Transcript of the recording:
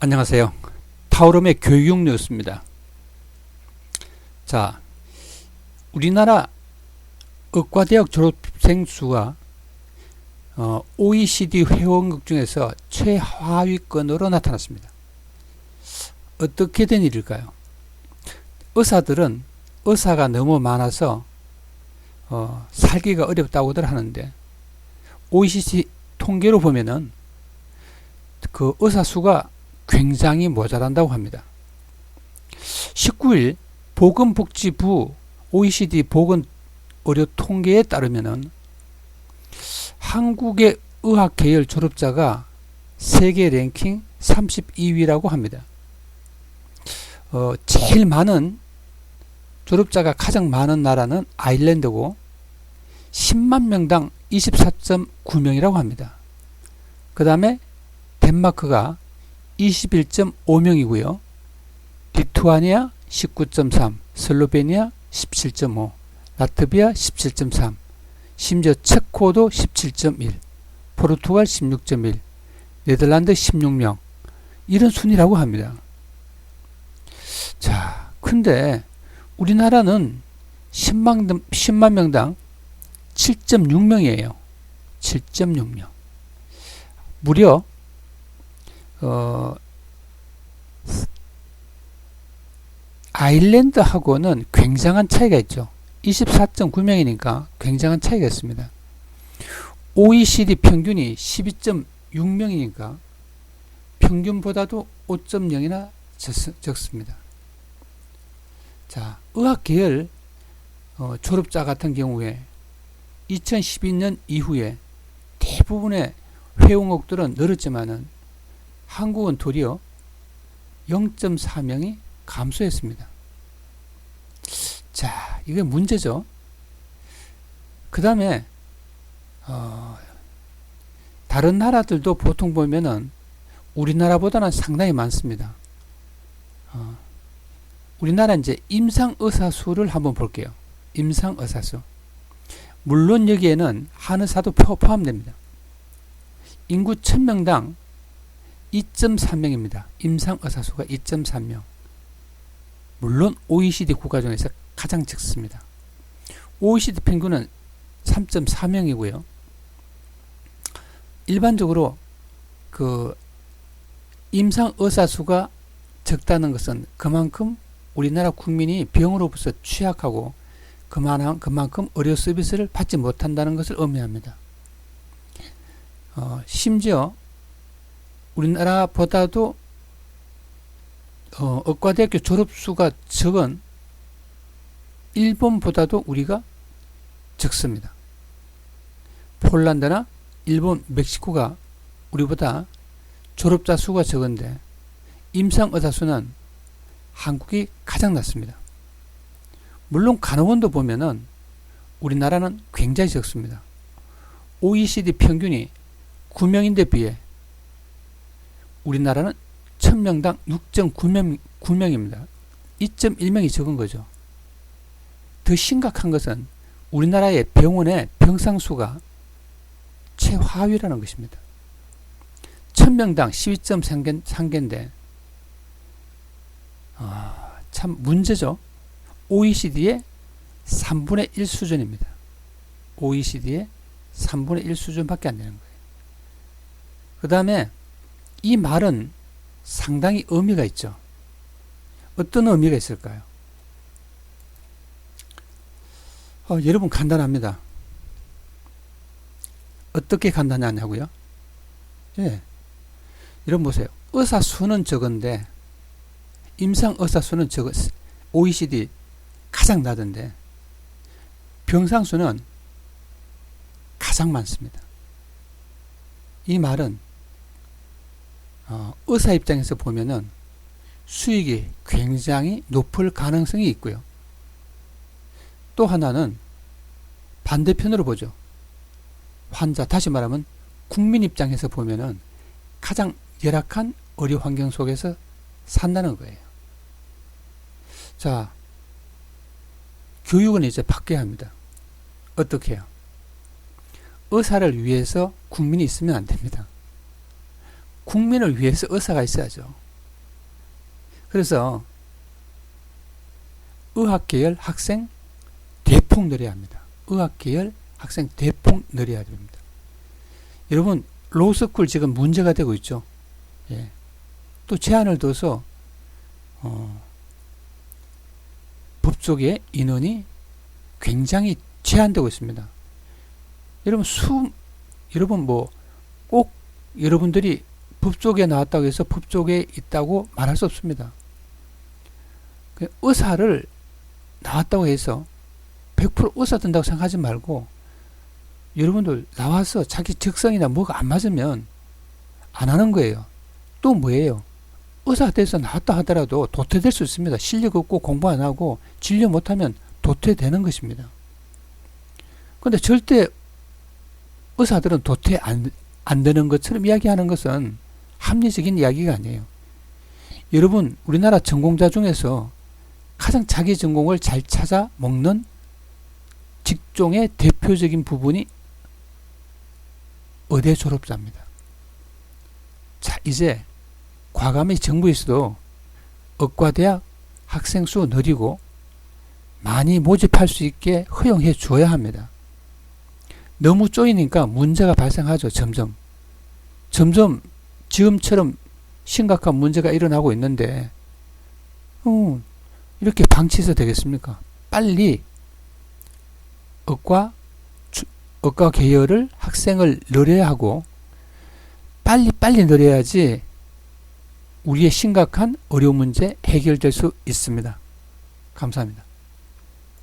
안녕하세요. 타오름의 교육 뉴스입니다. 자, 우리나라 의과대학 졸업생 수가 OECD 회원국 중에서 최하위권으로 나타났습니다. 어떻게 된 일일까요? 의사들은 의사가 너무 많아서 살기가 어렵다고들 하는데 OECD 통계로 보면은 그 의사 수가 굉장히 모자란다고 합니다. 19일 보건복지부 OECD 보건의료 통계에 따르면은 한국의 의학계열 졸업자가 세계 랭킹 32위라고 합니다. 제일 많은 졸업자가 가장 많은 나라는 아일랜드고 10만 명당 24.9명이라고 합니다. 그 다음에 덴마크가 21.5명이고요. 리투아니아 19.3, 슬로베니아 17.5, 라트비아 17.3, 심지어 체코도 17.1, 포르투갈 16.1, 네덜란드 16명, 이런 순위라고 합니다. 자, 근데 우리나라는 10만 명당 7.6명이에요. 7.6명. 무려 아일랜드하고는 굉장한 차이가 있죠. 24.9명이니까 굉장한 차이가 있습니다. OECD 평균이 12.6명이니까 평균보다도 5.0이나 적습니다. 자, 의학계열 졸업자 같은 경우에 2012년 이후에 대부분의 회원국들은 늘었지만은 한국은 도리어 0.4명이 감소했습니다. 자, 이게 문제죠. 그 다음에 다른 나라들도 보통 보면은 우리나라보다는 상당히 많습니다. 우리나라 이제 임상의사 수를 한번 볼게요. 임상의사 수. 물론 여기에는 한의사도 포함됩니다. 인구 1000명당 2.3명입니다. 임상의사 수가 2.3명. 물론 OECD 국가 중에서 가장 적습니다. OECD 평균은 3.4명이고요. 일반적으로 그 임상의사 수가 적다는 것은 그만큼 우리나라 국민이 병으로부터 취약하고 그만큼 의료 서비스를 받지 못한다는 것을 의미합니다. 심지어 우리나라보다도 의과대학교 졸업수가 적은 일본보다도 우리가 적습니다. 폴란드나 일본, 멕시코가 우리보다 졸업자 수가 적은데 임상의사 수는 한국이 가장 낮습니다. 물론 간호원도 보면은 우리나라는 굉장히 적습니다. OECD 평균이 9명인데 비해 우리나라는 1000명당 6.9명입니다. 2.1명이 적은 거죠. 더 심각한 것은 우리나라의 병원의 병상수가 최하위라는 것입니다. 1000명당 12.3개인데 참 문제죠. OECD의 3분의 1 수준입니다. OECD의 3분의 1 수준밖에 안 되는 거예요. 그 다음에 이 말은 상당히 의미가 있죠. 어떤 의미가 있을까요? 여러분 간단합니다. 어떻게 간단하냐고요? 예. 여러분 보세요. 의사 수는 적은데 임상 의사 수는 OECD 가장 낮은데 병상 수는 가장 많습니다. 이 말은 의사 입장에서 보면은 수익이 굉장히 높을 가능성이 있고요. 또 하나는 반대편으로 보죠. 환자, 다시 말하면 국민 입장에서 보면은 가장 열악한 의료 환경 속에서 산다는 거예요. 자, 교육은 이제 바뀌어야 합니다. 어떻게 해요? 의사를 위해서 국민이 있으면 안 됩니다. 국민을 위해서 의사가 있어야죠. 그래서 의학계열 학생 대폭 늘려야 합니다. 의학계열 학생 대폭 늘려야 됩니다. 여러분 로스쿨 지금 문제가 되고 있죠. 예. 또 제한을 둬서 법조계 인원이 굉장히 제한되고 있습니다. 여러분 뭐 꼭 여러분들이 법조계에 나왔다고 해서 법조계에 있다고 말할 수 없습니다. 의사를 나왔다고 해서 100% 의사 된다고 생각하지 말고 여러분들 나와서 자기 적성이나 뭐가 안 맞으면 안 하는 거예요. 또 뭐예요? 의사 돼서 나왔다 하더라도 도태될 수 있습니다. 실력 없고 공부 안 하고 진료 못하면 도태되는 것입니다. 근데 절대 의사들은 도태 안 되는 것처럼 이야기하는 것은 합리적인 이야기가 아니에요. 여러분 우리나라 전공자 중에서 가장 자기 전공을 잘 찾아 먹는 직종의 대표적인 부분이 의대 졸업자입니다. 자, 이제 과감히 정부에서도 의과대학 학생 수 늘리고 많이 모집할 수 있게 허용해 줘야 합니다. 너무 쪼이니까 문제가 발생하죠. 점점 지금처럼 심각한 문제가 일어나고 있는데 이렇게 방치해서 되겠습니까? 빨리 의과 계열을 학생을 늘려야 하고 빨리 늘려야지 우리의 심각한 의료 문제 해결될 수 있습니다. 감사합니다.